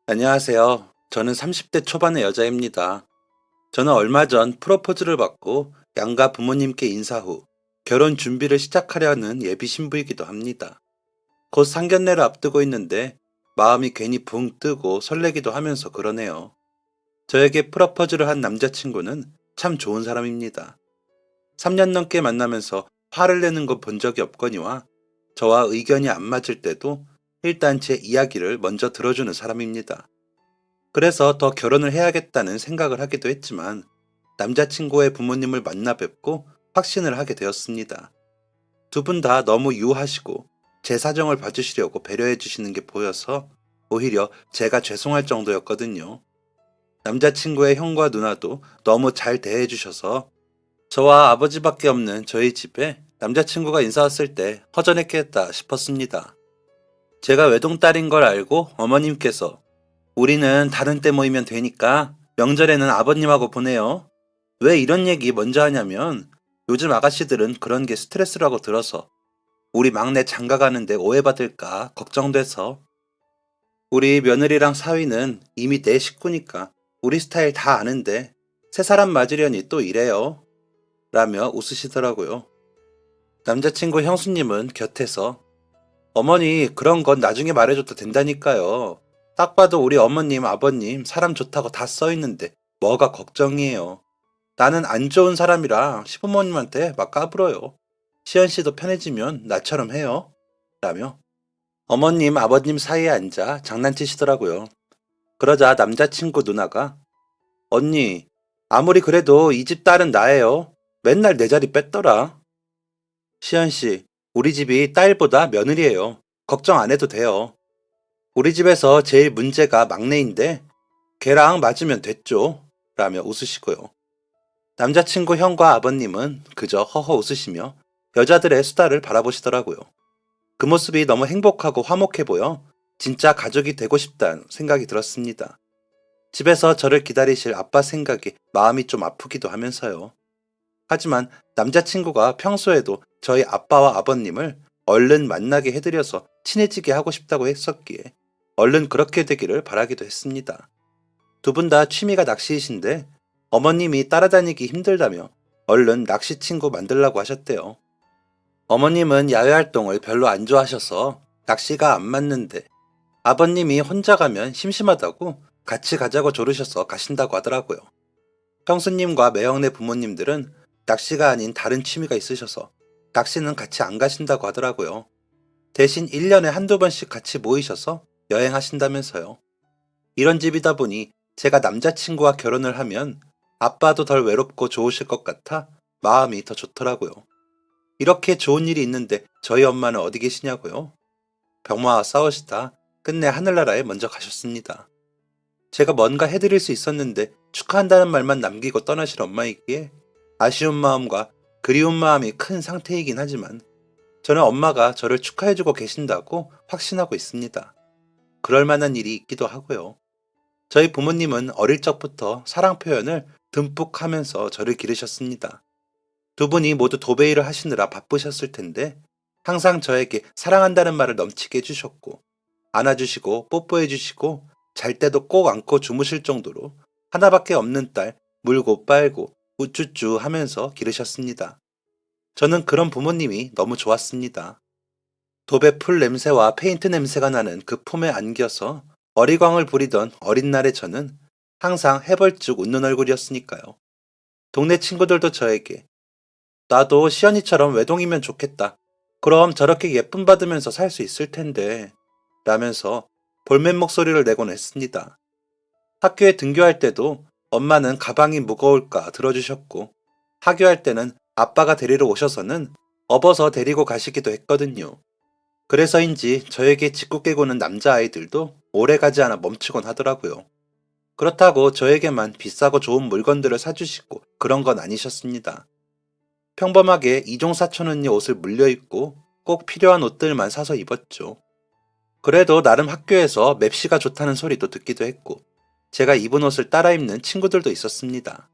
안녕하세요. 저는 30대 초반의 여자입니다. 저는 얼마 전 프로포즈를 받고 양가 부모님께 인사 후 결혼 준비를 시작하려는 예비 신부이기도 합니다. 곧 상견례를 앞두고 있는데 마음이 괜히 붕 뜨고 설레기도 하면서 그러네요. 저에게 프로포즈를 한 남자친구는 참 좋은 사람입니다. 3년 넘게 만나면서 화를 내는 거 본 적이 없거니와 저와 의견이 안 맞을 때도 일단 제 이야기를 먼저 들어주는 사람입니다. 그래서 더 결혼을 해야겠다는 생각을 하기도 했지만 남자친구의 부모님을 만나 뵙고 확신을 하게 되었습니다. 두 분 다 너무 유하시고 제 사정을 봐주시려고 배려해 주시는 게 보여서 오히려 제가 죄송할 정도였거든요. 남자친구의 형과 누나도 너무 잘 대해 주셔서 저와 아버지밖에 없는 저희 집에 남자친구가 인사 왔을 때 허전했겠다 싶었습니다. 제가 외동딸인 걸 알고 어머님께서 우리는 다른 때 모이면 되니까 명절에는 아버님하고 보내요. 왜 이런 얘기 먼저 하냐면 요즘 아가씨들은 그런 게 스트레스라고 들어서 우리 막내 장가 가는데 오해받을까 걱정돼서 우리 며느리랑 사위는 이미 내 식구니까 우리 스타일 다 아는데 새 사람 맞으려니 또 이래요. 라며 웃으시더라고요. 남자친구 형수님은 곁에서 어머니 그런 건 나중에 말해줘도 된다니까요. 딱 봐도 우리 어머님, 아버님 사람 좋다고 다 써있는데 뭐가 걱정이에요. 나는 안 좋은 사람이라 시부모님한테 막 까불어요. 시연 씨도 편해지면 나처럼 해요. 라며 어머님, 아버님 사이에 앉아 장난치시더라고요. 그러자 남자친구 누나가 언니, 아무리 그래도 이 집 딸은 나예요. 맨날 내 자리 뺐더라. 시연 씨, 우리 집이 딸보다 며느리예요. 걱정 안 해도 돼요. 우리 집에서 제일 문제가 막내인데 걔랑 맞으면 됐죠. 라며 웃으시고요. 남자친구 형과 아버님은 그저 허허 웃으시며 여자들의 수다를 바라보시더라고요. 그 모습이 너무 행복하고 화목해 보여 진짜 가족이 되고 싶다는 생각이 들었습니다. 집에서 저를 기다리실 아빠 생각이 마음이 좀 아프기도 하면서요. 하지만 남자친구가 평소에도 저희 아빠와 아버님을 얼른 만나게 해드려서 친해지게 하고 싶다고 했었기에 얼른 그렇게 되기를 바라기도 했습니다. 두 분 다 취미가 낚시이신데 어머님이 따라다니기 힘들다며 얼른 낚시 친구 만들라고 하셨대요. 어머님은 야외 활동을 별로 안 좋아하셔서 낚시가 안 맞는데 아버님이 혼자 가면 심심하다고 같이 가자고 조르셔서 가신다고 하더라고요. 형수님과 매형네 부모님들은 낚시가 아닌 다른 취미가 있으셔서 낚시는 같이 안 가신다고 하더라고요. 대신 1년에 한두 번씩 같이 모이셔서 여행하신다면서요. 이런 집이다 보니 제가 남자친구와 결혼을 하면 아빠도 덜 외롭고 좋으실 것 같아 마음이 더 좋더라고요. 이렇게 좋은 일이 있는데 저희 엄마는 어디 계시냐고요? 병마와 싸우시다 끝내 하늘나라에 먼저 가셨습니다. 제가 뭔가 해드릴 수 있었는데 축하한다는 말만 남기고 떠나실 엄마이기에 아쉬운 마음과 그리운 마음이 큰 상태이긴 하지만 저는 엄마가 저를 축하해주고 계신다고 확신하고 있습니다. 그럴 만한 일이 있기도 하고요. 저희 부모님은 어릴 적부터 사랑 표현을 듬뿍 하면서 저를 기르셨습니다. 두 분이 모두 도배일을 하시느라 바쁘셨을 텐데 항상 저에게 사랑한다는 말을 넘치게 해주셨고 안아주시고 뽀뽀해주시고 잘 때도 꼭 안고 주무실 정도로 하나밖에 없는 딸 물고 빨고 우쭈쭈 하면서 기르셨습니다. 저는 그런 부모님이 너무 좋았습니다. 도배 풀 냄새와 페인트 냄새가 나는 그 품에 안겨서 어리광을 부리던 어린 날의 저는 항상 해벌쭉 웃는 얼굴이었으니까요. 동네 친구들도 저에게 나도 시연이처럼 외동이면 좋겠다. 그럼 저렇게 예쁨 받으면서 살 수 있을 텐데 라면서 볼멘 목소리를 내곤 했습니다. 학교에 등교할 때도 엄마는 가방이 무거울까 들어주셨고 하교할 때는 아빠가 데리러 오셔서는 업어서 데리고 가시기도 했거든요. 그래서인지 저에게 짓궂게 구는 남자아이들도 오래가지 않아 멈추곤 하더라고요. 그렇다고 저에게만 비싸고 좋은 물건들을 사주시고 그런 건 아니셨습니다. 평범하게 이종사촌 언니 옷을 물려입고 꼭 필요한 옷들만 사서 입었죠. 그래도 나름 학교에서 맵시가 좋다는 소리도 듣기도 했고 제가 입은 옷을 따라 입는 친구들도 있었습니다.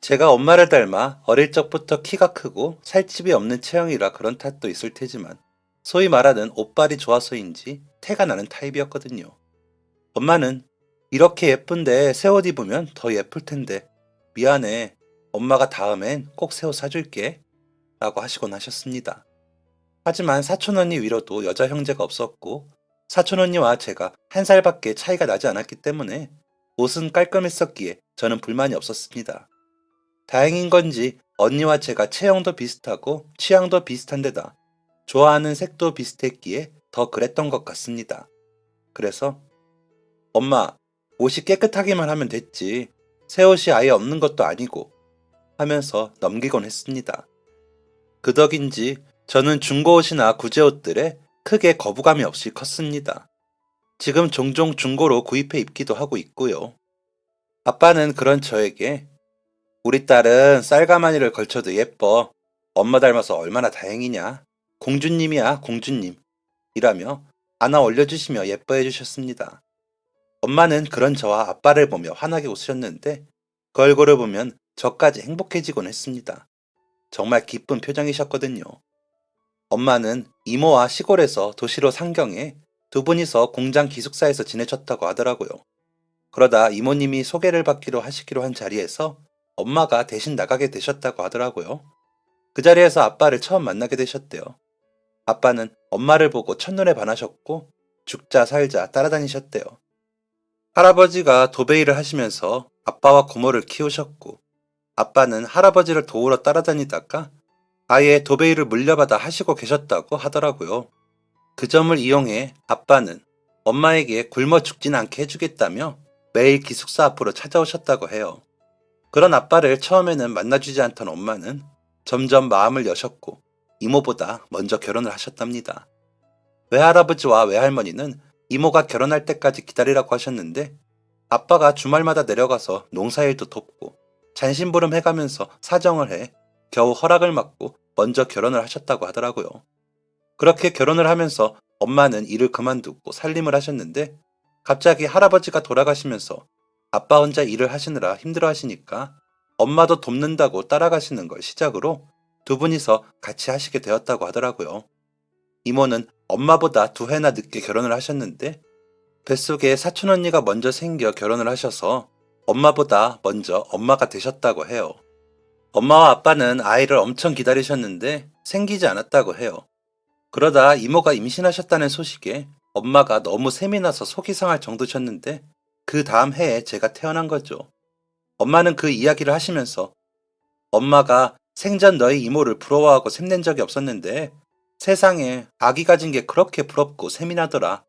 제가 엄마를 닮아 어릴 적부터 키가 크고 살집이 없는 체형이라 그런 탓도 있을 테지만 소위 말하는 옷발이 좋아서인지 태가 나는 타입이었거든요. 엄마는 이렇게 예쁜데 새 옷 입으면 더 예쁠 텐데. 미안해. 엄마가 다음엔 꼭 새 옷 사줄게. 라고 하시곤 하셨습니다. 하지만 사촌언니 위로도 여자 형제가 없었고, 사촌언니와 제가 한 살밖에 차이가 나지 않았기 때문에 옷은 깔끔했었기에 저는 불만이 없었습니다. 다행인 건지 언니와 제가 체형도 비슷하고 취향도 비슷한 데다 좋아하는 색도 비슷했기에 더 그랬던 것 같습니다. 그래서 엄마, 옷이 깨끗하기만 하면 됐지. 새 옷이 아예 없는 것도 아니고 하면서 넘기곤 했습니다. 그 덕인지 저는 중고옷이나 구제옷들에 크게 거부감이 없이 컸습니다. 지금 종종 중고로 구입해 입기도 하고 있고요. 아빠는 그런 저에게 우리 딸은 쌀가마니를 걸쳐도 예뻐. 엄마 닮아서 얼마나 다행이냐. 공주님이야, 공주님. 이라며 안아 올려주시며 예뻐해 주셨습니다. 엄마는 그런 저와 아빠를 보며 환하게 웃으셨는데 그 얼굴을 보면 저까지 행복해지곤 했습니다. 정말 기쁜 표정이셨거든요. 엄마는 이모와 시골에서 도시로 상경해 두 분이서 공장 기숙사에서 지내셨다고 하더라고요. 그러다 이모님이 소개를 받기로 하시기로 한 자리에서 엄마가 대신 나가게 되셨다고 하더라고요. 그 자리에서 아빠를 처음 만나게 되셨대요. 아빠는 엄마를 보고 첫눈에 반하셨고 죽자 살자 따라다니셨대요. 할아버지가 도배일을 하시면서 아빠와 고모를 키우셨고 아빠는 할아버지를 도우러 따라다니다가 아예 도배일을 물려받아 하시고 계셨다고 하더라고요. 그 점을 이용해 아빠는 엄마에게 굶어 죽진 않게 해주겠다며 매일 기숙사 앞으로 찾아오셨다고 해요. 그런 아빠를 처음에는 만나주지 않던 엄마는 점점 마음을 여셨고 이모보다 먼저 결혼을 하셨답니다. 외할아버지와 외할머니는 이모가 결혼할 때까지 기다리라고 하셨는데 아빠가 주말마다 내려가서 농사일도 돕고 잔심부름 해가면서 사정을 해 겨우 허락을 받고 먼저 결혼을 하셨다고 하더라고요. 그렇게 결혼을 하면서 엄마는 일을 그만두고 살림을 하셨는데 갑자기 할아버지가 돌아가시면서 아빠 혼자 일을 하시느라 힘들어 하시니까 엄마도 돕는다고 따라가시는 걸 시작으로 두 분이서 같이 하시게 되었다고 하더라고요. 이모는 엄마보다 2해나 늦게 결혼을 하셨는데 뱃속에 사촌언니가 먼저 생겨 결혼을 하셔서 엄마보다 먼저 엄마가 되셨다고 해요. 엄마와 아빠는 아이를 엄청 기다리셨는데 생기지 않았다고 해요. 그러다 이모가 임신하셨다는 소식에 엄마가 너무 셈이 나서 속이 상할 정도셨는데 그 다음 해에 제가 태어난 거죠. 엄마는 그 이야기를 하시면서 엄마가 생전 너희 이모를 부러워하고 샘낸 적이 없었는데 세상에 아기 가진 게 그렇게 부럽고 셈이 나더라.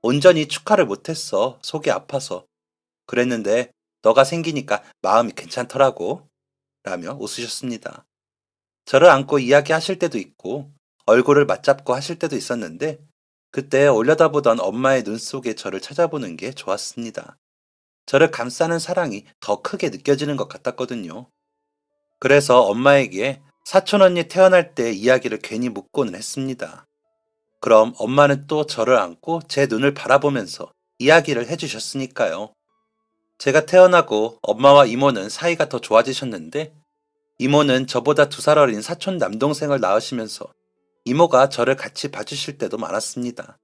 온전히 축하를 못했어. 속이 아파서. 그랬는데 너가 생기니까 마음이 괜찮더라고. 라며 웃으셨습니다. 저를 안고 이야기하실 때도 있고 얼굴을 맞잡고 하실 때도 있었는데 그때 올려다보던 엄마의 눈 속에 저를 찾아보는 게 좋았습니다. 저를 감싸는 사랑이 더 크게 느껴지는 것 같았거든요. 그래서 엄마에게 사촌언니 태어날 때 이야기를 괜히 묻고는 했습니다. 그럼 엄마는 또 저를 안고 제 눈을 바라보면서 이야기를 해주셨으니까요. 제가 태어나고 엄마와 이모는 사이가 더 좋아지셨는데 이모는 저보다 2살 어린 사촌 남동생을 낳으시면서 이모가 저를 같이 봐주실 때도 많았습니다.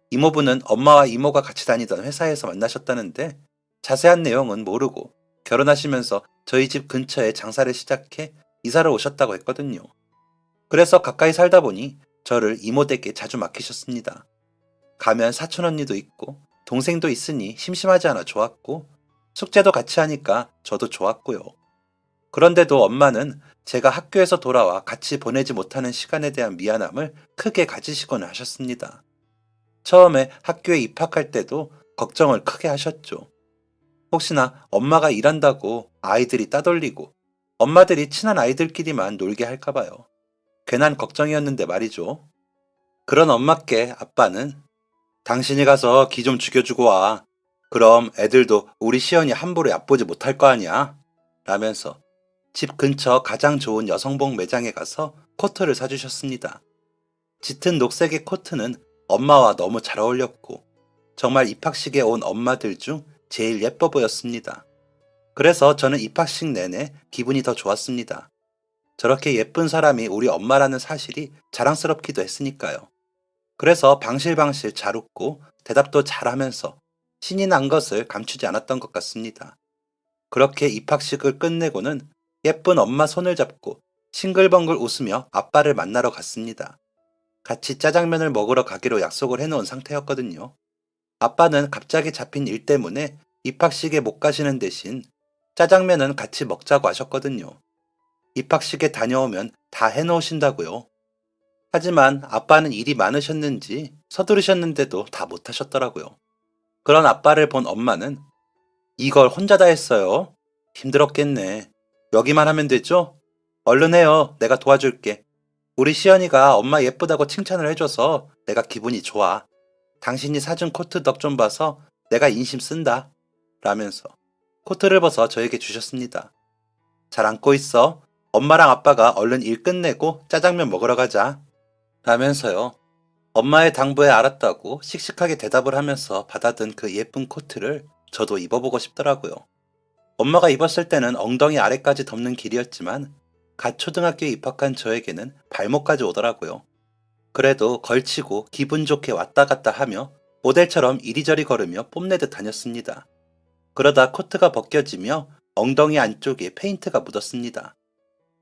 이모부는 엄마와 이모가 같이 다니던 회사에서 만나셨다는데 자세한 내용은 모르고 결혼하시면서 저희 집 근처에 장사를 시작해 이사를 오셨다고 했거든요. 그래서 가까이 살다 보니 저를 이모 댁에 자주 맡기셨습니다. 가면 사촌 언니도 있고 동생도 있으니 심심하지 않아 좋았고 숙제도 같이 하니까 저도 좋았고요. 그런데도 엄마는 제가 학교에서 돌아와 같이 보내지 못하는 시간에 대한 미안함을 크게 가지시곤 하셨습니다. 처음에 학교에 입학할 때도 걱정을 크게 하셨죠. 혹시나 엄마가 일한다고 아이들이 따돌리고 엄마들이 친한 아이들끼리만 놀게 할까봐요. 괜한 걱정이었는데 말이죠. 그런 엄마께 아빠는 당신이 가서 기 좀 죽여주고 와. 그럼 애들도 우리 시연이 함부로 얕보지 못할 거 아니야? 라면서 집 근처 가장 좋은 여성복 매장에 가서 코트를 사주셨습니다. 짙은 녹색의 코트는 엄마와 너무 잘 어울렸고 정말 입학식에 온 엄마들 중 제일 예뻐 보였습니다. 그래서 저는 입학식 내내 기분이 더 좋았습니다. 저렇게 예쁜 사람이 우리 엄마라는 사실이 자랑스럽기도 했으니까요. 그래서 방실방실 잘 웃고 대답도 잘하면서 신이 난 것을 감추지 않았던 것 같습니다. 그렇게 입학식을 끝내고는 예쁜 엄마 손을 잡고 싱글벙글 웃으며 아빠를 만나러 갔습니다. 같이 짜장면을 먹으러 가기로 약속을 해놓은 상태였거든요. 아빠는 갑자기 잡힌 일 때문에 입학식에 못 가시는 대신 짜장면은 같이 먹자고 하셨거든요. 입학식에 다녀오면 다 해놓으신다고요. 하지만 아빠는 일이 많으셨는지 서두르셨는데도 다 못하셨더라고요. 그런 아빠를 본 엄마는 이걸 혼자 다 했어요. 힘들었겠네. 여기만 하면 되죠? 얼른 해요. 내가 도와줄게. 우리 시연이가 엄마 예쁘다고 칭찬을 해줘서 내가 기분이 좋아. 당신이 사준 코트 덕 좀 봐서 내가 인심 쓴다. 라면서 코트를 벗어 저에게 주셨습니다. 잘 안고 있어. 엄마랑 아빠가 얼른 일 끝내고 짜장면 먹으러 가자. 라면서요. 엄마의 당부에 알았다고 씩씩하게 대답을 하면서 받아든 그 예쁜 코트를 저도 입어보고 싶더라고요. 엄마가 입었을 때는 엉덩이 아래까지 덮는 길이었지만 갓 초등학교에 입학한 저에게는 발목까지 오더라고요. 그래도 걸치고 기분 좋게 왔다 갔다 하며 모델처럼 이리저리 걸으며 뽐내듯 다녔습니다. 그러다 코트가 벗겨지며 엉덩이 안쪽에 페인트가 묻었습니다.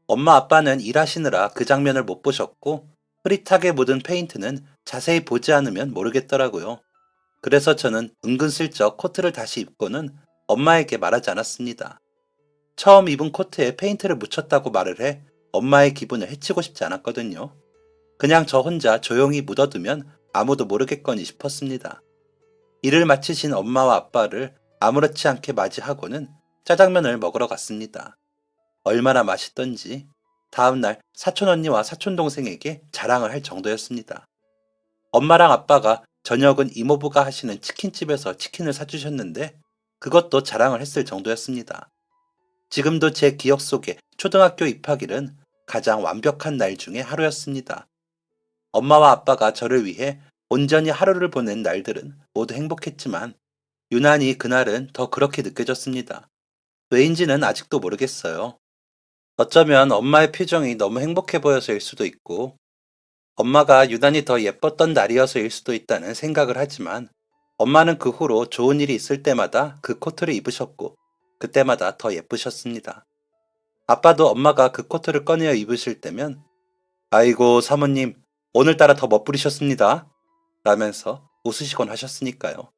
엄마 아빠는 일하시느라 그 장면을 못 보셨고 흐릿하게 묻은 페인트는 자세히 보지 않으면 모르겠더라고요. 그래서 저는 은근슬쩍 코트를 다시 입고는 엄마에게 말하지 않았습니다. 처음 입은 코트에 페인트를 묻혔다고 말을 해 엄마의 기분을 해치고 싶지 않았거든요. 그냥 저 혼자 조용히 묻어두면 아무도 모르겠거니 싶었습니다. 일을 마치신 엄마와 아빠를 아무렇지 않게 맞이하고는 짜장면을 먹으러 갔습니다. 얼마나 맛있던지 다음날 사촌언니와 사촌동생에게 자랑을 할 정도였습니다. 엄마랑 아빠가 저녁은 이모부가 하시는 치킨집에서 치킨을 사주셨는데 그것도 자랑을 했을 정도였습니다. 지금도 제 기억 속에 초등학교 입학일은 가장 완벽한 날 중에 하루였습니다. 엄마와 아빠가 저를 위해 온전히 하루를 보낸 날들은 모두 행복했지만 유난히 그날은 더 그렇게 느껴졌습니다. 왜인지는 아직도 모르겠어요. 어쩌면 엄마의 표정이 너무 행복해 보여서일 수도 있고 엄마가 유난히 더 예뻤던 날이어서일 수도 있다는 생각을 하지만 엄마는 그 후로 좋은 일이 있을 때마다 그 코트를 입으셨고 그때마다 더 예쁘셨습니다. 아빠도 엄마가 그 코트를 꺼내어 입으실 때면 아이고 사모님 오늘따라 더 멋부리셨습니다 라면서 웃으시곤 하셨으니까요.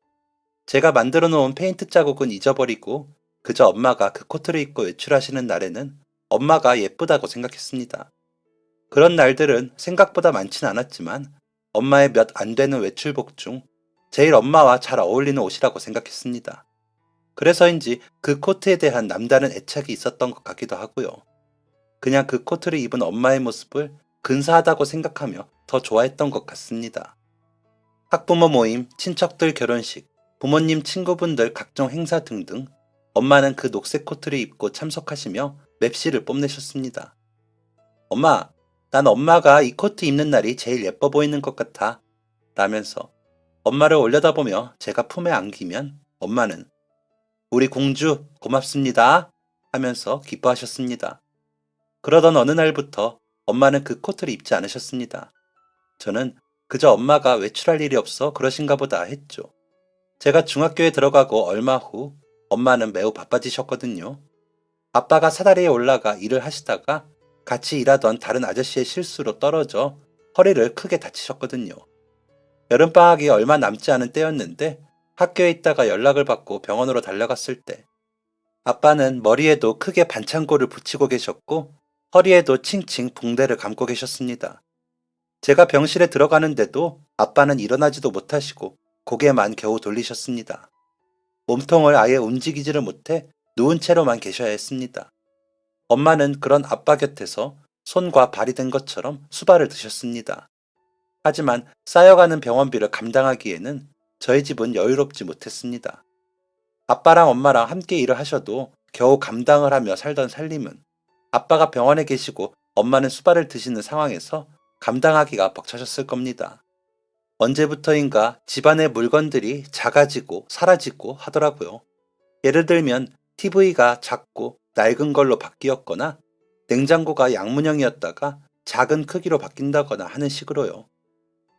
제가 만들어 놓은 페인트 자국은 잊어버리고 그저 엄마가 그 코트를 입고 외출하시는 날에는 엄마가 예쁘다고 생각했습니다. 그런 날들은 생각보다 많진 않았지만 엄마의 몇 안 되는 외출복 중 제일 엄마와 잘 어울리는 옷이라고 생각했습니다. 그래서인지 그 코트에 대한 남다른 애착이 있었던 것 같기도 하고요. 그냥 그 코트를 입은 엄마의 모습을 근사하다고 생각하며 더 좋아했던 것 같습니다. 학부모 모임, 친척들 결혼식, 부모님 친구분들 각종 행사 등등 엄마는 그 녹색 코트를 입고 참석하시며 맵시를 뽐내셨습니다. 엄마, 난 엄마가 이 코트 입는 날이 제일 예뻐 보이는 것 같아. 라면서 엄마를 올려다보며 제가 품에 안기면 엄마는 우리 공주 고맙습니다 하면서 기뻐하셨습니다. 그러던 어느 날부터 엄마는 그 코트를 입지 않으셨습니다. 저는 그저 엄마가 외출할 일이 없어 그러신가 보다 했죠. 제가 중학교에 들어가고 얼마 후 엄마는 매우 바빠지셨거든요. 아빠가 사다리에 올라가 일을 하시다가 같이 일하던 다른 아저씨의 실수로 떨어져 허리를 크게 다치셨거든요. 여름방학이 얼마 남지 않은 때였는데 학교에 있다가 연락을 받고 병원으로 달려갔을 때 아빠는 머리에도 크게 반창고를 붙이고 계셨고 허리에도 칭칭 붕대를 감고 계셨습니다. 제가 병실에 들어가는데도 아빠는 일어나지도 못하시고 고개만 겨우 돌리셨습니다. 몸통을 아예 움직이지를 못해 누운 채로만 계셔야 했습니다. 엄마는 그런 아빠 곁에서 손과 발이 된 것처럼 수발을 드셨습니다. 하지만 쌓여가는 병원비를 감당하기에는 저희 집은 여유롭지 못했습니다. 아빠랑 엄마랑 함께 일을 하셔도 겨우 감당을 하며 살던 살림은 아빠가 병원에 계시고 엄마는 수발을 드시는 상황에서 감당하기가 벅차셨을 겁니다. 언제부터인가 집안의 물건들이 작아지고 사라지고 하더라고요. 예를 들면 TV가 작고 낡은 걸로 바뀌었거나 냉장고가 양문형이었다가 작은 크기로 바뀐다거나 하는 식으로요.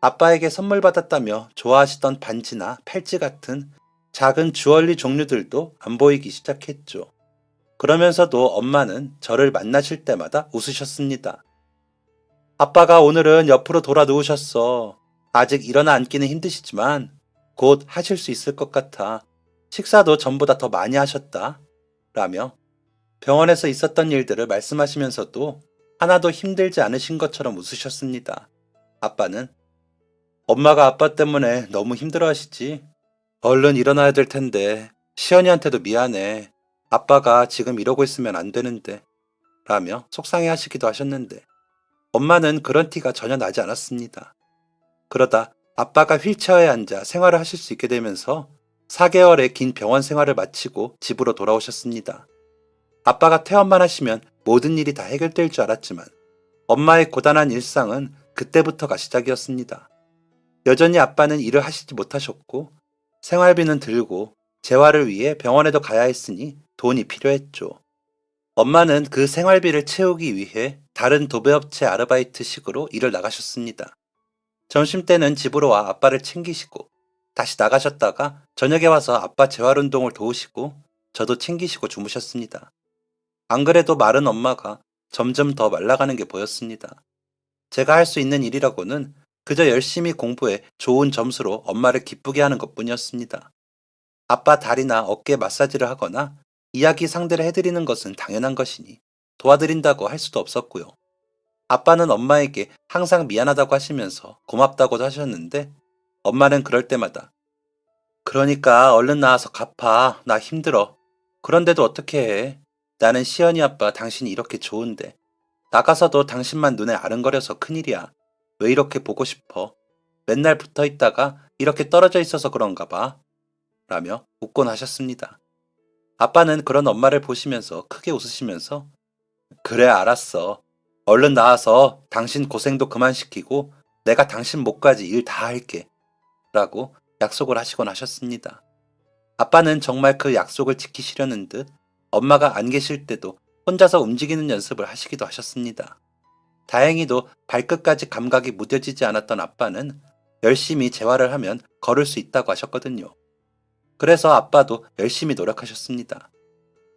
아빠에게 선물 받았다며 좋아하시던 반지나 팔찌 같은 작은 주얼리 종류들도 안 보이기 시작했죠. 그러면서도 엄마는 저를 만나실 때마다 웃으셨습니다. 아빠가 오늘은 옆으로 돌아 누우셨어. 아직 일어나 앉기는 힘드시지만 곧 하실 수 있을 것 같아. 식사도 전보다 더 많이 하셨다. 라며 병원에서 있었던 일들을 말씀하시면서도 하나도 힘들지 않으신 것처럼 웃으셨습니다. 아빠는 엄마가 아빠 때문에 너무 힘들어 하시지. 얼른 일어나야 될 텐데 시연이한테도 미안해. 아빠가 지금 이러고 있으면 안 되는데. 라며 속상해 하시기도 하셨는데 엄마는 그런 티가 전혀 나지 않았습니다. 그러다 아빠가 휠체어에 앉아 생활을 하실 수 있게 되면서 4개월의 긴 병원 생활을 마치고 집으로 돌아오셨습니다. 아빠가 퇴원만 하시면 모든 일이 다 해결될 줄 알았지만 엄마의 고단한 일상은 그때부터가 시작이었습니다. 여전히 아빠는 일을 하시지 못하셨고 생활비는 들고 재활을 위해 병원에도 가야 했으니 돈이 필요했죠. 엄마는 그 생활비를 채우기 위해 다른 도배업체 아르바이트식으로 일을 나가셨습니다. 점심때는 집으로 와 아빠를 챙기시고 다시 나가셨다가 저녁에 와서 아빠 재활운동을 도우시고 저도 챙기시고 주무셨습니다. 안 그래도 마른 엄마가 점점 더 말라가는 게 보였습니다. 제가 할 수 있는 일이라고는 그저 열심히 공부해 좋은 점수로 엄마를 기쁘게 하는 것뿐이었습니다. 아빠 다리나 어깨 마사지를 하거나 이야기 상대를 해드리는 것은 당연한 것이니 도와드린다고 할 수도 없었고요. 아빠는 엄마에게 항상 미안하다고 하시면서 고맙다고도 하셨는데 엄마는 그럴 때마다 그러니까 얼른 나와서 갚아. 나 힘들어. 그런데도 어떻게 해. 나는 시연이 아빠 당신이 이렇게 좋은데 나가서도 당신만 눈에 아른거려서 큰일이야. 왜 이렇게 보고 싶어? 맨날 붙어 있다가 이렇게 떨어져 있어서 그런가 봐. 라며 웃곤 하셨습니다. 아빠는 그런 엄마를 보시면서 크게 웃으시면서 그래 알았어. 얼른 나와서 당신 고생도 그만 시키고 내가 당신 목까지 일 다 할게. 라고 약속을 하시곤 하셨습니다. 아빠는 정말 그 약속을 지키시려는 듯 엄마가 안 계실 때도 혼자서 움직이는 연습을 하시기도 하셨습니다. 다행히도 발끝까지 감각이 무뎌지지 않았던 아빠는 열심히 재활을 하면 걸을 수 있다고 하셨거든요. 그래서 아빠도 열심히 노력하셨습니다.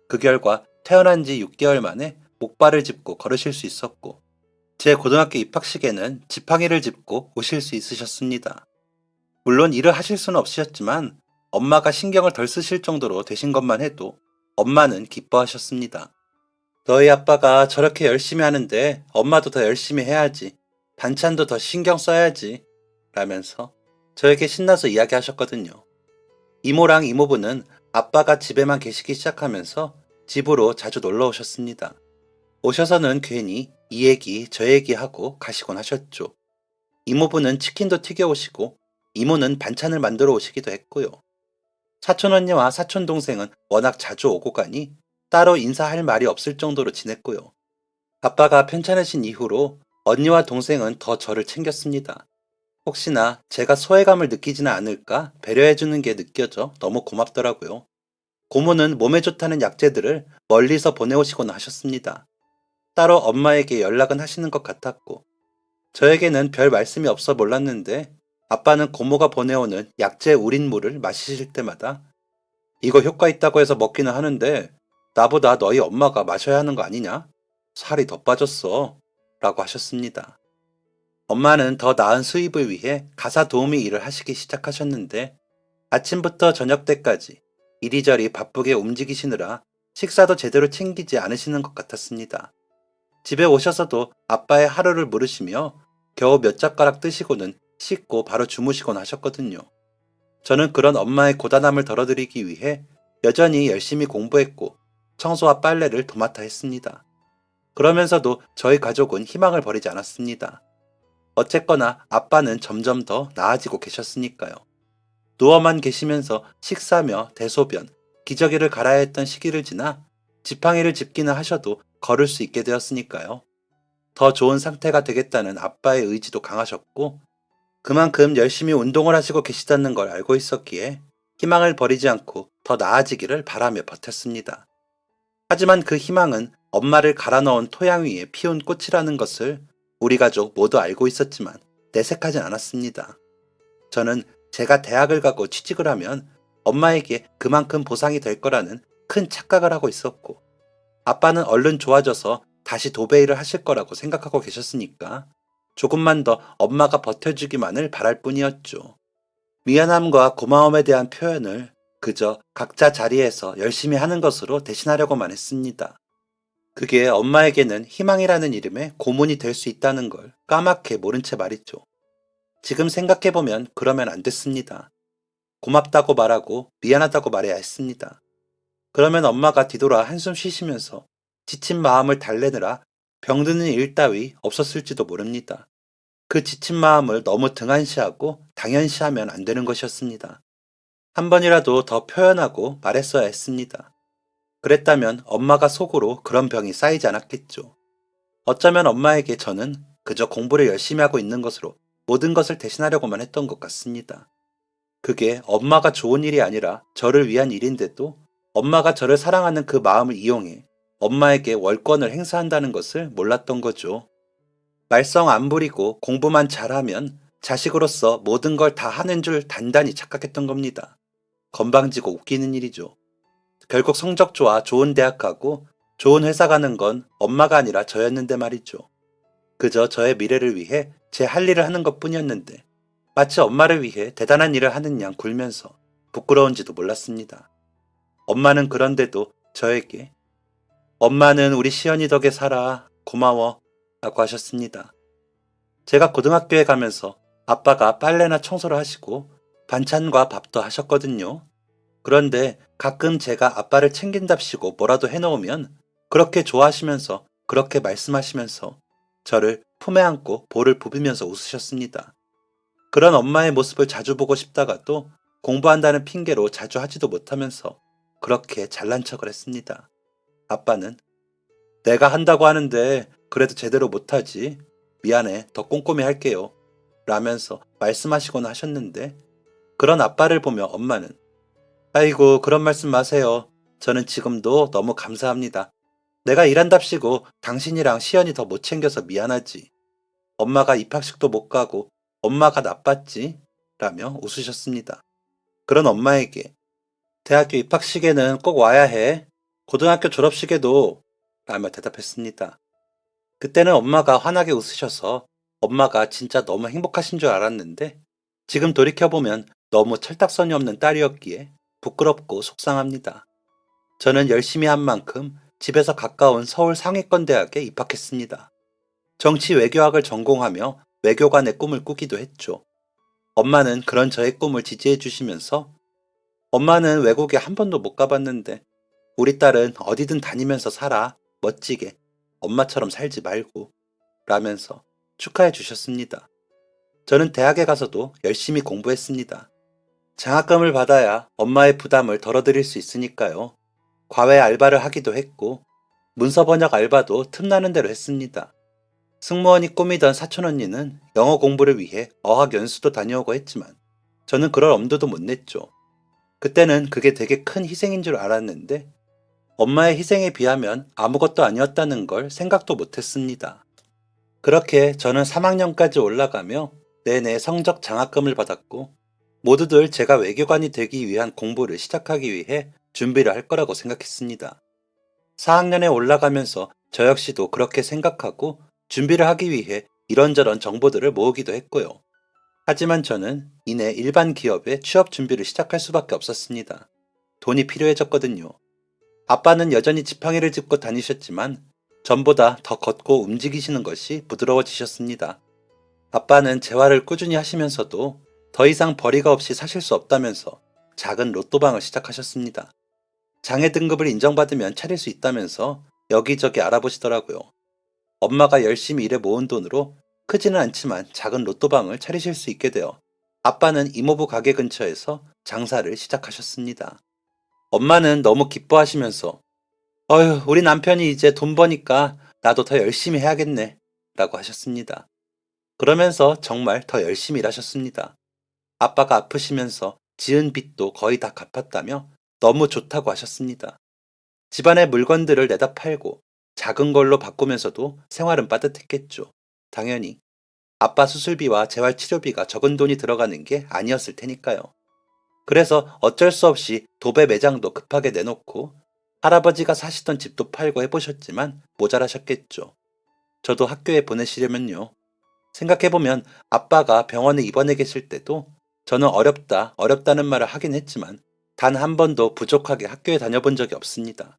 그 결과 태어난 지 6개월 만에 목발을 짚고 걸으실 수 있었고 제 고등학교 입학식에는 지팡이를 짚고 오실 수 있으셨습니다. 물론 일을 하실 수는 없으셨지만 엄마가 신경을 덜 쓰실 정도로 되신 것만 해도 엄마는 기뻐하셨습니다. 너희 아빠가 저렇게 열심히 하는데 엄마도 더 열심히 해야지. 반찬도 더 신경 써야지. 라면서 저에게 신나서 이야기하셨거든요. 이모랑 이모부는 아빠가 집에만 계시기 시작하면서 집으로 자주 놀러 오셨습니다. 오셔서는 괜히 이 얘기 저 얘기 하고 가시곤 하셨죠. 이모부는 치킨도 튀겨 오시고 이모는 반찬을 만들어 오시기도 했고요. 사촌 언니와 사촌 동생은 워낙 자주 오고 가니 따로 인사할 말이 없을 정도로 지냈고요. 아빠가 편찮으신 이후로 언니와 동생은 더 저를 챙겼습니다. 혹시나 제가 소외감을 느끼지는 않을까 배려해주는 게 느껴져 너무 고맙더라고요. 고모는 몸에 좋다는 약재들을 멀리서 보내오시곤 하셨습니다. 따로 엄마에게 연락은 하시는 것 같았고 저에게는 별 말씀이 없어 몰랐는데 아빠는 고모가 보내오는 약재 우린물을 마시실 때마다 이거 효과 있다고 해서 먹기는 하는데 나보다 너희 엄마가 마셔야 하는 거 아니냐? 살이 더 빠졌어. 라고 하셨습니다. 엄마는 더 나은 수입을 위해 가사 도우미 일을 하시기 시작하셨는데 아침부터 저녁 때까지 이리저리 바쁘게 움직이시느라 식사도 제대로 챙기지 않으시는 것 같았습니다. 집에 오셔서도 아빠의 하루를 물으시며 겨우 몇 젓가락 뜨시고는 씻고 바로 주무시곤 하셨거든요. 저는 그런 엄마의 고단함을 덜어드리기 위해 여전히 열심히 공부했고 청소와 빨래를 도맡아 했습니다. 그러면서도 저희 가족은 희망을 버리지 않았습니다. 어쨌거나 아빠는 점점 더 나아지고 계셨으니까요. 누워만 계시면서 식사며 대소변, 기저귀를 갈아야 했던 시기를 지나 지팡이를 짚기는 하셔도 걸을 수 있게 되었으니까요. 더 좋은 상태가 되겠다는 아빠의 의지도 강하셨고 그만큼 열심히 운동을 하시고 계시다는 걸 알고 있었기에 희망을 버리지 않고 더 나아지기를 바라며 버텼습니다. 하지만 그 희망은 엄마를 갈아 넣은 토양 위에 피운 꽃이라는 것을 우리 가족 모두 알고 있었지만 내색하진 않았습니다. 저는 제가 대학을 가고 취직을 하면 엄마에게 그만큼 보상이 될 거라는 큰 착각을 하고 있었고, 아빠는 얼른 좋아져서 다시 도배일을 하실 거라고 생각하고 계셨으니까 조금만 더 엄마가 버텨주기만을 바랄 뿐이었죠. 미안함과 고마움에 대한 표현을 그저 각자 자리에서 열심히 하는 것으로 대신하려고만 했습니다. 그게 엄마에게는 희망이라는 이름의 고문이 될 수 있다는 걸 까맣게 모른 채 말이죠. 지금 생각해보면 그러면 안 됐습니다. 고맙다고 말하고 미안하다고 말해야 했습니다. 그러면 엄마가 뒤돌아 한숨 쉬시면서 지친 마음을 달래느라 병드는 일 따위 없었을지도 모릅니다. 그 지친 마음을 너무 등한시하고 당연시하면 안 되는 것이었습니다. 한 번이라도 더 표현하고 말했어야 했습니다. 그랬다면 엄마가 속으로 그런 병이 쌓이지 않았겠죠. 어쩌면 엄마에게 저는 그저 공부를 열심히 하고 있는 것으로 모든 것을 대신하려고만 했던 것 같습니다. 그게 엄마가 좋은 일이 아니라 저를 위한 일인데도 엄마가 저를 사랑하는 그 마음을 이용해 엄마에게 월권을 행사한다는 것을 몰랐던 거죠. 말썽 안 부리고 공부만 잘하면 자식으로서 모든 걸 다 하는 줄 단단히 착각했던 겁니다. 건방지고 웃기는 일이죠. 결국 성적 좋아 좋은 대학 가고 좋은 회사 가는 건 엄마가 아니라 저였는데 말이죠. 그저 저의 미래를 위해 제 할 일을 하는 것 뿐이었는데 마치 엄마를 위해 대단한 일을 하는 양 굴면서 부끄러운지도 몰랐습니다. 엄마는 그런데도 저에게 엄마는 우리 시연이 덕에 살아 고마워 라고 하셨습니다. 제가 고등학교에 가면서 아빠가 빨래나 청소를 하시고 반찬과 밥도 하셨거든요. 그런데 가끔 제가 아빠를 챙긴답시고 뭐라도 해놓으면 그렇게 좋아하시면서 그렇게 말씀하시면서 저를 품에 안고 볼을 부비면서 웃으셨습니다. 그런 엄마의 모습을 자주 보고 싶다가도 공부한다는 핑계로 자주 하지도 못하면서 그렇게 잘난 척을 했습니다. 아빠는 내가 한다고 하는데 그래도 제대로 못하지. 미안해. 더 꼼꼼히 할게요. 라면서 말씀하시곤 하셨는데 그런 아빠를 보며 엄마는 아이고 그런 말씀 마세요. 저는 지금도 너무 감사합니다. 내가 일한답시고 당신이랑 시연이 더 못 챙겨서 미안하지. 엄마가 입학식도 못 가고 엄마가 나빴지? 라며 웃으셨습니다. 그런 엄마에게 대학교 입학식에는 꼭 와야 해. 고등학교 졸업식에도 라며 대답했습니다. 그때는 엄마가 환하게 웃으셔서 엄마가 진짜 너무 행복하신 줄 알았는데 지금 돌이켜보면 너무 철딱서니 없는 딸이었기에 부끄럽고 속상합니다. 저는 열심히 한 만큼 집에서 가까운 서울 상위권 대학에 입학했습니다. 정치 외교학을 전공하며 외교관의 꿈을 꾸기도 했죠. 엄마는 그런 저의 꿈을 지지해 주시면서 엄마는 외국에 한 번도 못 가봤는데 우리 딸은 어디든 다니면서 살아 멋지게 엄마처럼 살지 말고 라면서 축하해 주셨습니다. 저는 대학에 가서도 열심히 공부했습니다. 장학금을 받아야 엄마의 부담을 덜어드릴 수 있으니까요. 과외 알바를 하기도 했고 문서 번역 알바도 틈나는 대로 했습니다. 승무원이 꿈이던 사촌 언니는 영어 공부를 위해 어학 연수도 다녀오고 했지만 저는 그럴 엄두도 못 냈죠. 그때는 그게 되게 큰 희생인 줄 알았는데 엄마의 희생에 비하면 아무것도 아니었다는 걸 생각도 못했습니다. 그렇게 저는 3학년까지 올라가며 내내 성적 장학금을 받았고 모두들 제가 외교관이 되기 위한 공부를 시작하기 위해 준비를 할 거라고 생각했습니다. 4학년에 올라가면서 저 역시도 그렇게 생각하고 준비를 하기 위해 이런저런 정보들을 모으기도 했고요. 하지만 저는 이내 일반 기업에 취업 준비를 시작할 수밖에 없었습니다. 돈이 필요해졌거든요. 아빠는 여전히 지팡이를 짚고 다니셨지만 전보다 더 걷고 움직이시는 것이 부드러워지셨습니다. 아빠는 재활을 꾸준히 하시면서도 더 이상 벌이가 없이 사실 수 없다면서 작은 로또방을 시작하셨습니다. 장애 등급을 인정받으면 차릴 수 있다면서 여기저기 알아보시더라고요. 엄마가 열심히 일해 모은 돈으로 크지는 않지만 작은 로또방을 차리실 수 있게 되어 아빠는 이모부 가게 근처에서 장사를 시작하셨습니다. 엄마는 너무 기뻐하시면서 어휴, 우리 남편이 이제 돈 버니까 나도 더 열심히 해야겠네 라고 하셨습니다. 그러면서 정말 더 열심히 일하셨습니다. 아빠가 아프시면서 지은 빚도 거의 다 갚았다며 너무 좋다고 하셨습니다. 집안의 물건들을 내다 팔고 작은 걸로 바꾸면서도 생활은 빠듯했겠죠. 당연히 아빠 수술비와 재활치료비가 적은 돈이 들어가는 게 아니었을 테니까요. 그래서 어쩔 수 없이 도배 매장도 급하게 내놓고 할아버지가 사시던 집도 팔고 해보셨지만 모자라셨겠죠. 저도 학교에 보내시려면요. 생각해보면 아빠가 병원에 입원해 계실 때도 저는 어렵다, 어렵다는 말을 하긴 했지만 단 한 번도 부족하게 학교에 다녀본 적이 없습니다.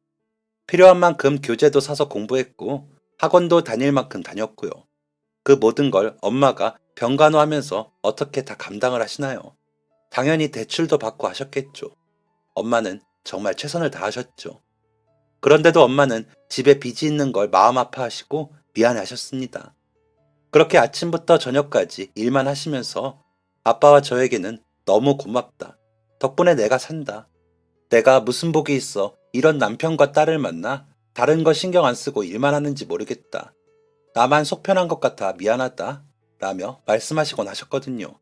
필요한 만큼 교재도 사서 공부했고 학원도 다닐 만큼 다녔고요. 그 모든 걸 엄마가 병간호하면서 어떻게 다 감당을 하시나요? 당연히 대출도 받고 하셨겠죠. 엄마는 정말 최선을 다하셨죠. 그런데도 엄마는 집에 빚이 있는 걸 마음 아파하시고 미안해 하셨습니다. 그렇게 아침부터 저녁까지 일만 하시면서 아빠와 저에게는 너무 고맙다. 덕분에 내가 산다. 내가 무슨 복이 있어 이런 남편과 딸을 만나 다른 거 신경 안 쓰고 일만 하는지 모르겠다. 나만 속 편한 것 같아 미안하다. 라며 말씀하시곤 하셨거든요.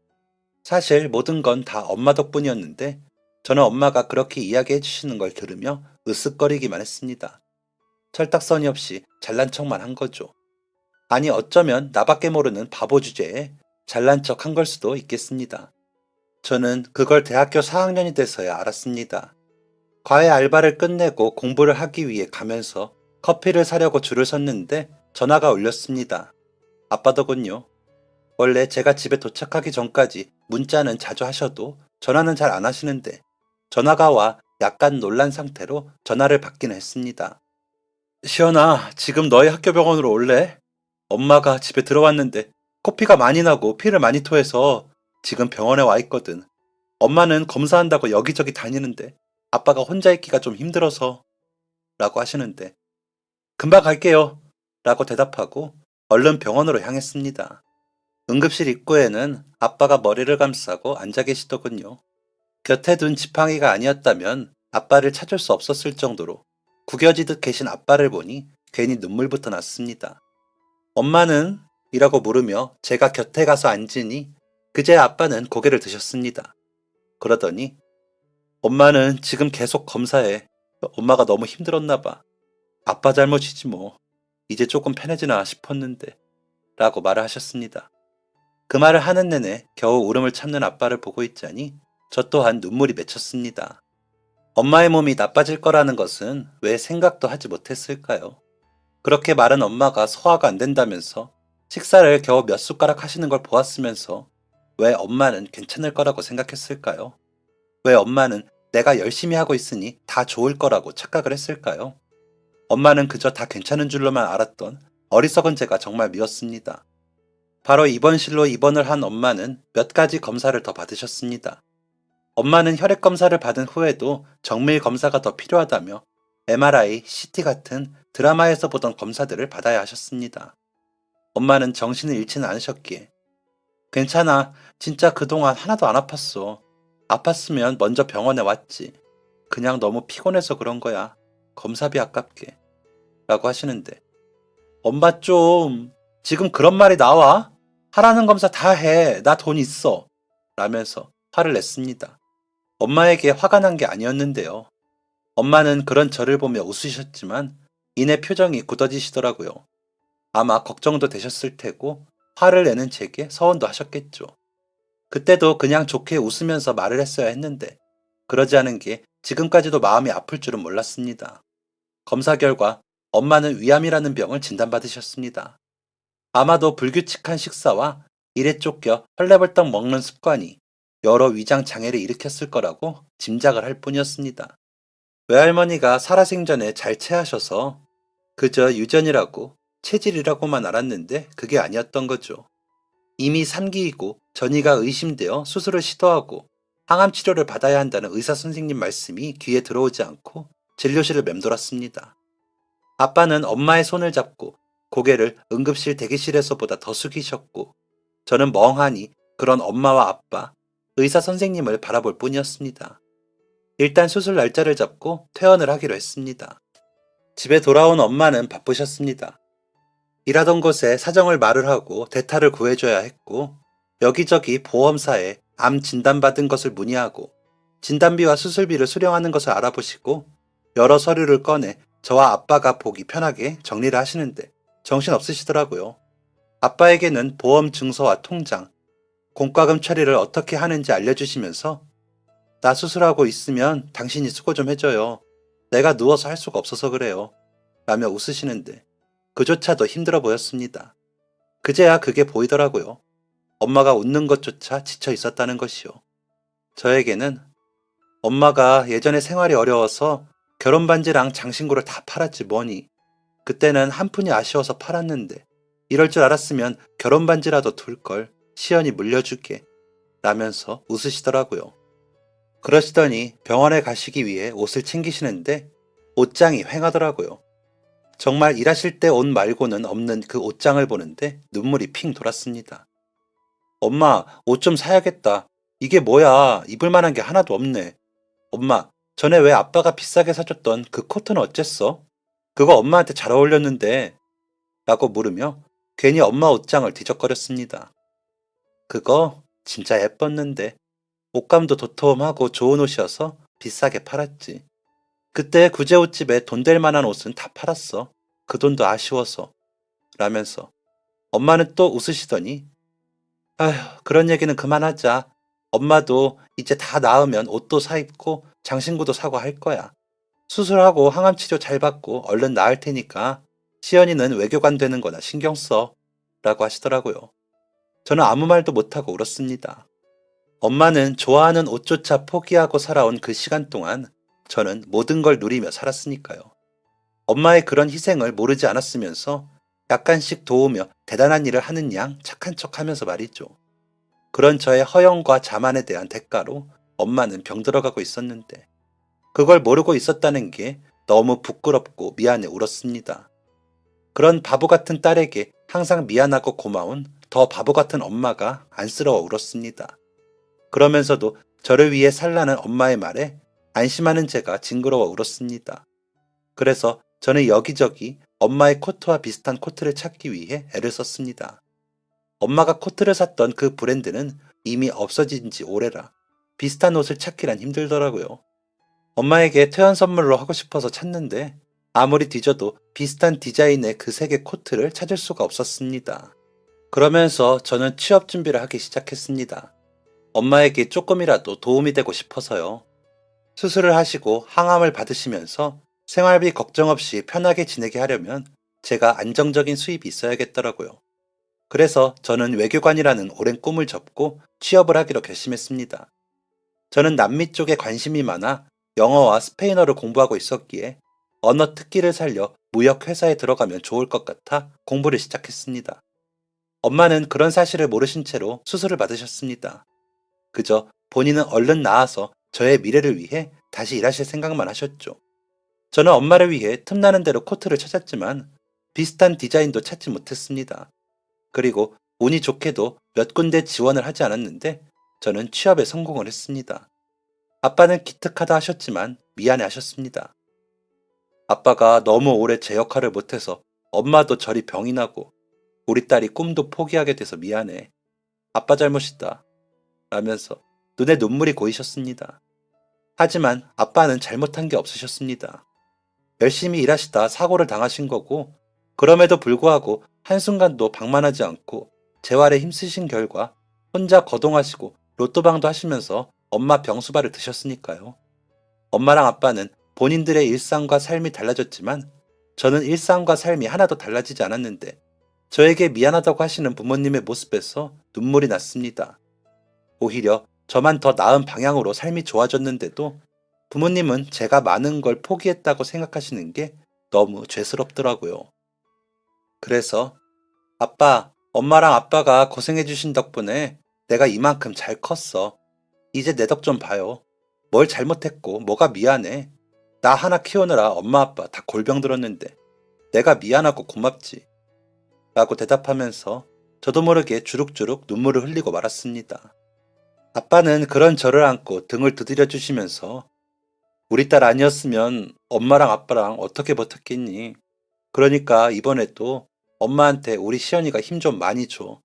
사실 모든 건 다 엄마 덕분이었는데 저는 엄마가 그렇게 이야기해 주시는 걸 들으며 으쓱거리기만 했습니다. 철딱서니 없이 잘난 척만 한 거죠. 아니 어쩌면 나밖에 모르는 바보 주제에 잘난 척 한 걸 수도 있겠습니다. 저는 그걸 대학교 4학년이 돼서야 알았습니다. 과외 알바를 끝내고 공부를 하기 위해 가면서 커피를 사려고 줄을 섰는데 전화가 울렸습니다. 아빠더군요. 원래 제가 집에 도착하기 전까지 문자는 자주 하셔도 전화는 잘 안 하시는데 전화가 와 약간 놀란 상태로 전화를 받긴 했습니다. 시연아, 지금 너희 학교 병원으로 올래? 엄마가 집에 들어왔는데 코피가 많이 나고 피를 많이 토해서 지금 병원에 와 있거든. 엄마는 검사한다고 여기저기 다니는데 아빠가 혼자 있기가 좀 힘들어서 라고 하시는데 금방 갈게요 라고 대답하고 얼른 병원으로 향했습니다. 응급실 입구에는 아빠가 머리를 감싸고 앉아 계시더군요. 곁에 둔 지팡이가 아니었다면 아빠를 찾을 수 없었을 정도로 구겨지듯 계신 아빠를 보니 괜히 눈물부터 났습니다. 엄마는? 이라고 물으며 제가 곁에 가서 앉으니 그제야 아빠는 고개를 드셨습니다. 그러더니 엄마는 지금 계속 검사해. 엄마가 너무 힘들었나 봐. 아빠 잘못이지 뭐. 이제 조금 편해지나 싶었는데 라고 말을 하셨습니다. 그 말을 하는 내내 겨우 울음을 참는 아빠를 보고 있자니 저 또한 눈물이 맺혔습니다. 엄마의 몸이 나빠질 거라는 것은 왜 생각도 하지 못했을까요? 그렇게 말은 엄마가 소화가 안 된다면서 식사를 겨우 몇 숟가락 하시는 걸 보았으면서 왜 엄마는 괜찮을 거라고 생각했을까요? 왜 엄마는 내가 열심히 하고 있으니 다 좋을 거라고 착각을 했을까요? 엄마는 그저 다 괜찮은 줄로만 알았던 어리석은 제가 정말 미웠습니다. 바로 입원실로 입원을 한 엄마는 몇 가지 검사를 더 받으셨습니다. 엄마는 혈액 검사를 받은 후에도 정밀 검사가 더 필요하다며 MRI, CT 같은 드라마에서 보던 검사들을 받아야 하셨습니다. 엄마는 정신을 잃지는 않으셨기에 괜찮아. 진짜 그동안 하나도 안 아팠어. 아팠으면 먼저 병원에 왔지. 그냥 너무 피곤해서 그런 거야. 검사비 아깝게. 라고 하시는데 엄마 좀 지금 그런 말이 나와? 하라는 검사 다 해. 나 돈 있어. 라면서 화를 냈습니다. 엄마에게 화가 난 게 아니었는데요. 엄마는 그런 저를 보며 웃으셨지만 이내 표정이 굳어지시더라고요. 아마 걱정도 되셨을 테고 화를 내는 제게 서운도 하셨겠죠. 그때도 그냥 좋게 웃으면서 말을 했어야 했는데 그러지 않은 게 지금까지도 마음이 아플 줄은 몰랐습니다. 검사 결과 엄마는 위암이라는 병을 진단받으셨습니다. 아마도 불규칙한 식사와 일에 쫓겨 헐레벌떡 먹는 습관이 여러 위장 장애를 일으켰을 거라고 짐작을 할 뿐이었습니다. 외할머니가 살아생전에 잘 체하셔서 그저 유전이라고 체질이라고만 알았는데 그게 아니었던 거죠. 이미 3기이고 전이가 의심되어 수술을 시도하고 항암 치료를 받아야 한다는 의사 선생님 말씀이 귀에 들어오지 않고 진료실을 맴돌았습니다. 아빠는 엄마의 손을 잡고 고개를 응급실 대기실에서보다 더 숙이셨고 저는 멍하니 그런 엄마와 아빠, 의사 선생님을 바라볼 뿐이었습니다. 일단 수술 날짜를 잡고 퇴원을 하기로 했습니다. 집에 돌아온 엄마는 바쁘셨습니다. 일하던 곳에 사정을 말을 하고 대타를 구해줘야 했고 여기저기 보험사에 암 진단받은 것을 문의하고 진단비와 수술비를 수령하는 것을 알아보시고 여러 서류를 꺼내 저와 아빠가 보기 편하게 정리를 하시는데 정신없으시더라고요. 아빠에게는 보험 증서와 통장, 공과금 처리를 어떻게 하는지 알려주시면서 나 수술하고 있으면 당신이 수고 좀 해줘요. 내가 누워서 할 수가 없어서 그래요. 라며 웃으시는데 그조차도 힘들어 보였습니다. 그제야 그게 보이더라고요. 엄마가 웃는 것조차 지쳐 있었다는 것이요. 저에게는 엄마가 예전에 생활이 어려워서 결혼반지랑 장신구를 다 팔았지 뭐니. 그때는 한 푼이 아쉬워서 팔았는데 이럴 줄 알았으면 결혼반지라도 둘걸. 시연이 물려줄게. 라면서 웃으시더라고요. 그러시더니 병원에 가시기 위해 옷을 챙기시는데 옷장이 휑하더라고요. 정말 일하실 때 옷 말고는 없는 그 옷장을 보는데 눈물이 핑 돌았습니다. 엄마, 옷 좀 사야겠다. 이게 뭐야? 입을 만한 게 하나도 없네. 엄마, 전에 왜 아빠가 비싸게 사줬던 그 코트는 어쨌어? 그거 엄마한테 잘 어울렸는데. 라고 물으며 괜히 엄마 옷장을 뒤적거렸습니다. 그거 진짜 예뻤는데. 옷감도 도톰하고 좋은 옷이어서 비싸게 팔았지. 그때 구제옷집에 돈 될 만한 옷은 다 팔았어. 그 돈도 아쉬워서. 라면서 엄마는 또 웃으시더니 아휴, 그런 얘기는 그만하자. 엄마도 이제 다 나으면 옷도 사 입고 장신구도 사고 할 거야. 수술하고 항암 치료 잘 받고 얼른 나을 테니까 시연이는 외교관 되는 거나 신경 써. 라고 하시더라고요. 저는 아무 말도 못하고 울었습니다. 엄마는 좋아하는 옷조차 포기하고 살아온 그 시간 동안 저는 모든 걸 누리며 살았으니까요. 엄마의 그런 희생을 모르지 않았으면서 약간씩 도우며 대단한 일을 하는 양 착한 척 하면서 말이죠. 그런 저의 허영과 자만에 대한 대가로 엄마는 병들어가고 있었는데 그걸 모르고 있었다는 게 너무 부끄럽고 미안해 울었습니다. 그런 바보 같은 딸에게 항상 미안하고 고마운 더 바보 같은 엄마가 안쓰러워 울었습니다. 그러면서도 저를 위해 살라는 엄마의 말에 안심하는 제가 징그러워 울었습니다. 그래서 저는 여기저기 엄마의 코트와 비슷한 코트를 찾기 위해 애를 썼습니다. 엄마가 코트를 샀던 그 브랜드는 이미 없어진 지 오래라 비슷한 옷을 찾기란 힘들더라고요. 엄마에게 퇴원 선물로 하고 싶어서 찾는데 아무리 뒤져도 비슷한 디자인의 그 세 개 코트를 찾을 수가 없었습니다. 그러면서 저는 취업 준비를 하기 시작했습니다. 엄마에게 조금이라도 도움이 되고 싶어서요. 수술을 하시고 항암을 받으시면서 생활비 걱정 없이 편하게 지내게 하려면 제가 안정적인 수입이 있어야겠더라고요. 그래서 저는 외교관이라는 오랜 꿈을 접고 취업을 하기로 결심했습니다. 저는 남미 쪽에 관심이 많아 영어와 스페인어를 공부하고 있었기에 언어 특기를 살려 무역회사에 들어가면 좋을 것 같아 공부를 시작했습니다. 엄마는 그런 사실을 모르신 채로 수술을 받으셨습니다. 그저 본인은 얼른 나아서 저의 미래를 위해 다시 일하실 생각만 하셨죠. 저는 엄마를 위해 틈나는 대로 코트를 찾았지만 비슷한 디자인도 찾지 못했습니다. 그리고 운이 좋게도 몇 군데 지원을 하지 않았는데 저는 취업에 성공을 했습니다. 아빠는 기특하다 하셨지만 미안해 하셨습니다. 아빠가 너무 오래 제 역할을 못해서 엄마도 저리 병이 나고 우리 딸이 꿈도 포기하게 돼서 미안해. 아빠 잘못이다. 라면서 눈에 눈물이 고이셨습니다. 하지만 아빠는 잘못한 게 없으셨습니다. 열심히 일하시다 사고를 당하신 거고 그럼에도 불구하고 한순간도 방만하지 않고 재활에 힘쓰신 결과 혼자 거동하시고 로또방도 하시면서 엄마 병수발을 드셨으니까요. 엄마랑 아빠는 본인들의 일상과 삶이 달라졌지만 저는 일상과 삶이 하나도 달라지지 않았는데 저에게 미안하다고 하시는 부모님의 모습에서 눈물이 났습니다. 오히려 저만 더 나은 방향으로 삶이 좋아졌는데도 부모님은 제가 많은 걸 포기했다고 생각하시는 게 너무 죄스럽더라고요. 그래서 아빠, 엄마랑 아빠가 고생해주신 덕분에 내가 이만큼 잘 컸어. 이제 내 덕 좀 봐요. 뭘 잘못했고 뭐가 미안해. 나 하나 키우느라 엄마 아빠 다 골병 들었는데 내가 미안하고 고맙지. 라고 대답하면서 저도 모르게 주룩주룩 눈물을 흘리고 말았습니다. 아빠는 그런 저를 안고 등을 두드려 주시면서 우리 딸 아니었으면 엄마랑 아빠랑 어떻게 버텼겠니? 그러니까 이번에도 엄마한테 우리 시연이가 힘 좀 많이 줘.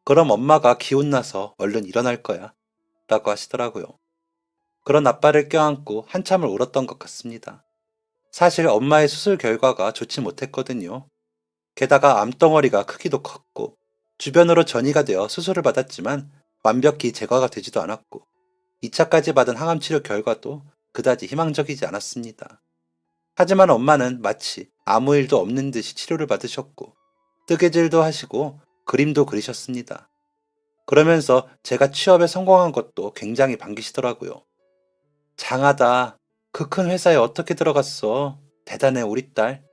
그럼 엄마가 기운나서 얼른 일어날 거야. 라고 하시더라고요. 그런 아빠를 껴안고 한참을 울었던 것 같습니다. 사실 엄마의 수술 결과가 좋지 못했거든요. 게다가 암덩어리가 크기도 컸고 주변으로 전이가 되어 수술을 받았지만 완벽히 제거가 되지도 않았고 2차까지 받은 항암 치료 결과도 그다지 희망적이지 않았습니다. 하지만 엄마는 마치 아무 일도 없는 듯이 치료를 받으셨고 뜨개질도 하시고 그림도 그리셨습니다. 그러면서 제가 취업에 성공한 것도 굉장히 반기시더라고요. 장하다. 그 큰 회사에 어떻게 들어갔어? 대단해 우리 딸.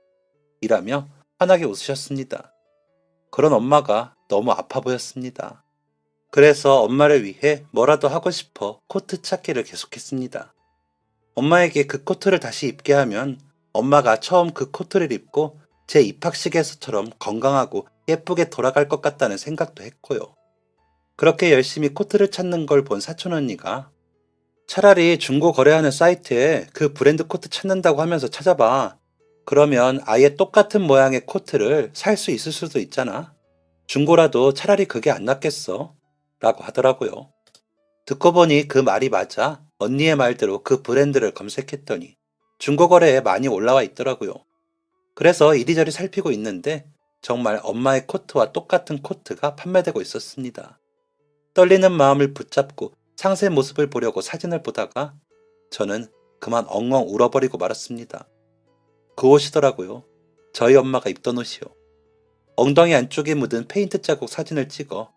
이라며 환하게 웃으셨습니다. 그런 엄마가 너무 아파 보였습니다. 그래서 엄마를 위해 뭐라도 하고 싶어 코트 찾기를 계속했습니다. 엄마에게 그 코트를 다시 입게 하면 엄마가 처음 그 코트를 입고 제 입학식에서처럼 건강하고 예쁘게 돌아갈 것 같다는 생각도 했고요. 그렇게 열심히 코트를 찾는 걸 본 사촌 언니가 차라리 중고 거래하는 사이트에 그 브랜드 코트 찾는다고 하면서 찾아봐. 그러면 아예 똑같은 모양의 코트를 살 수 있을 수도 있잖아. 중고라도 차라리 그게 안 낫겠어. 라고 하더라고요. 듣고 보니 그 말이 맞아 언니의 말대로 그 브랜드를 검색했더니 중고 거래에 많이 올라와 있더라고요. 그래서 이리저리 살피고 있는데 정말 엄마의 코트와 똑같은 코트가 판매되고 있었습니다. 떨리는 마음을 붙잡고 상세 모습을 보려고 사진을 보다가 저는 그만 엉엉 울어버리고 말았습니다. 그 옷이더라고요. 저희 엄마가 입던 옷이요. 엉덩이 안쪽에 묻은 페인트 자국 사진을 찍어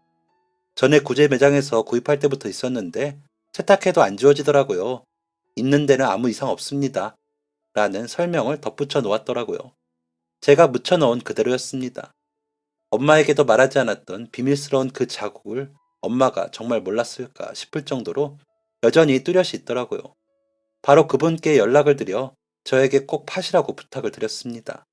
전에 구제 매장에서 구입할 때부터 있었는데 세탁해도 안 지워지더라고요. 입는 데는 아무 이상 없습니다. 라는 설명을 덧붙여 놓았더라고요. 제가 묻혀놓은 그대로였습니다. 엄마에게도 말하지 않았던 비밀스러운 그 자국을 엄마가 정말 몰랐을까 싶을 정도로 여전히 뚜렷이 있더라고요. 바로 그분께 연락을 드려 저에게 꼭 파시라고 부탁을 드렸습니다.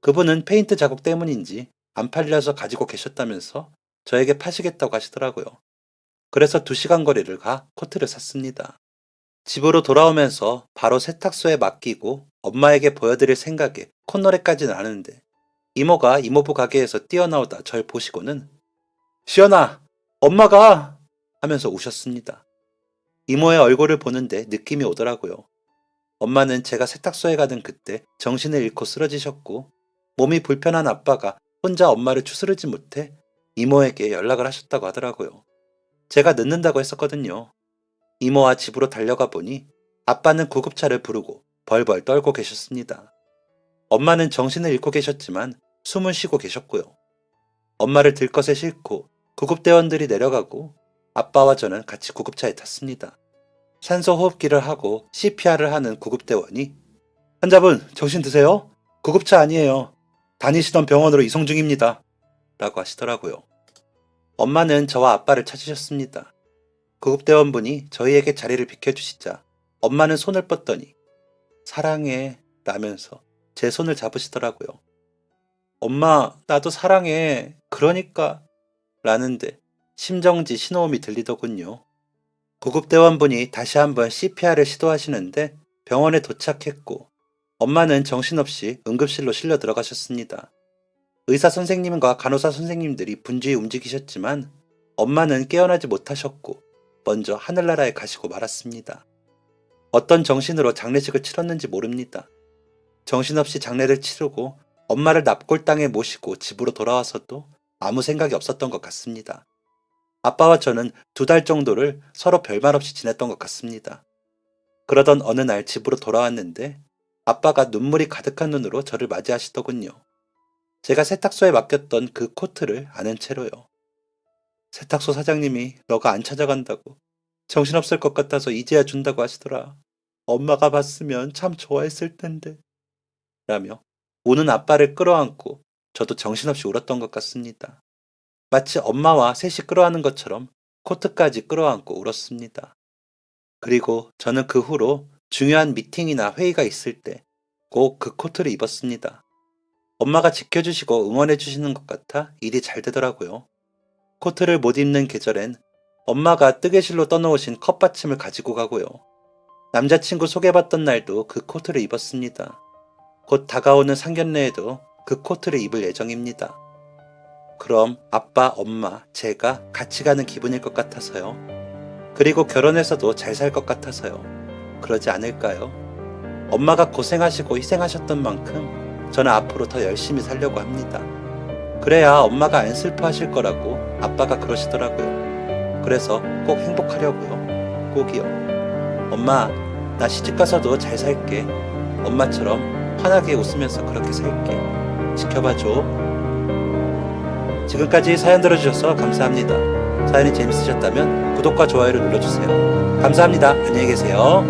그분은 페인트 자국 때문인지 안 팔려서 가지고 계셨다면서 저에게 파시겠다고 하시더라고요. 그래서 2시간 거리를 가 코트를 샀습니다. 집으로 돌아오면서 바로 세탁소에 맡기고 엄마에게 보여드릴 생각에 콧노래까지는 아는데 이모가 이모부 가게에서 뛰어나오다 절 보시고는 시연아, 엄마가 하면서 우셨습니다. 이모의 얼굴을 보는데 느낌이 오더라고요. 엄마는 제가 세탁소에 가던 그때 정신을 잃고 쓰러지셨고 몸이 불편한 아빠가 혼자 엄마를 추스르지 못해 이모에게 연락을 하셨다고 하더라고요. 제가 늦는다고 했었거든요. 이모와 집으로 달려가 보니 아빠는 구급차를 부르고 벌벌 떨고 계셨습니다. 엄마는 정신을 잃고 계셨지만 숨은 쉬고 계셨고요. 엄마를 들것에 싣고 구급대원들이 내려가고 아빠와 저는 같이 구급차에 탔습니다. 산소 호흡기를 하고 CPR을 하는 구급대원이 환자분 정신 드세요? 구급차 아니에요. 다니시던 병원으로 이송 중입니다. 라고 하시더라고요. 엄마는 저와 아빠를 찾으셨습니다. 구급대원분이 저희에게 자리를 비켜주시자 엄마는 손을 뻗더니 사랑해 라면서 제 손을 잡으시더라고요. 엄마 나도 사랑해 그러니까 라는데 심정지 신호음이 들리더군요. 구급대원분이 다시 한번 CPR을 시도하시는데 병원에 도착했고 엄마는 정신없이 응급실로 실려 들어가셨습니다. 의사 선생님과 간호사 선생님들이 분주히 움직이셨지만 엄마는 깨어나지 못하셨고 먼저 하늘나라에 가시고 말았습니다. 어떤 정신으로 장례식을 치렀는지 모릅니다. 정신없이 장례를 치르고 엄마를 납골당에 모시고 집으로 돌아와서도 아무 생각이 없었던 것 같습니다. 아빠와 저는 2달 정도를 서로 별말 없이 지냈던 것 같습니다. 그러던 어느 날 집으로 돌아왔는데 아빠가 눈물이 가득한 눈으로 저를 맞이하시더군요. 제가 세탁소에 맡겼던 그 코트를 아는 채로요. 세탁소 사장님이 너가 안 찾아간다고 정신없을 것 같아서 이제야 준다고 하시더라. 엄마가 봤으면 참 좋아했을 텐데. 라며 우는 아빠를 끌어안고 저도 정신없이 울었던 것 같습니다. 마치 엄마와 셋이 끌어안는 것처럼 코트까지 끌어안고 울었습니다. 그리고 저는 그 후로 중요한 미팅이나 회의가 있을 때 꼭 그 코트를 입었습니다. 엄마가 지켜주시고 응원해주시는 것 같아 일이 잘 되더라고요. 코트를 못 입는 계절엔 엄마가 뜨개실로 떠놓으신 컵받침을 가지고 가고요. 남자친구 소개받던 날도 그 코트를 입었습니다. 곧 다가오는 상견례에도 그 코트를 입을 예정입니다. 그럼 아빠, 엄마, 제가 같이 가는 기분일 것 같아서요. 그리고 결혼해서도 잘 살 것 같아서요. 그러지 않을까요? 엄마가 고생하시고 희생하셨던 만큼 저는 앞으로 더 열심히 살려고 합니다. 그래야 엄마가 안 슬퍼하실 거라고 아빠가 그러시더라고요. 그래서 꼭 행복하려고요. 꼭이요. 엄마, 나 시집가서도 잘 살게. 엄마처럼 환하게 웃으면서 그렇게 살게. 지켜봐줘. 지금까지 사연 들어주셔서 감사합니다. 사연이 재밌으셨다면 구독과 좋아요를 눌러주세요. 감사합니다. 안녕히 계세요.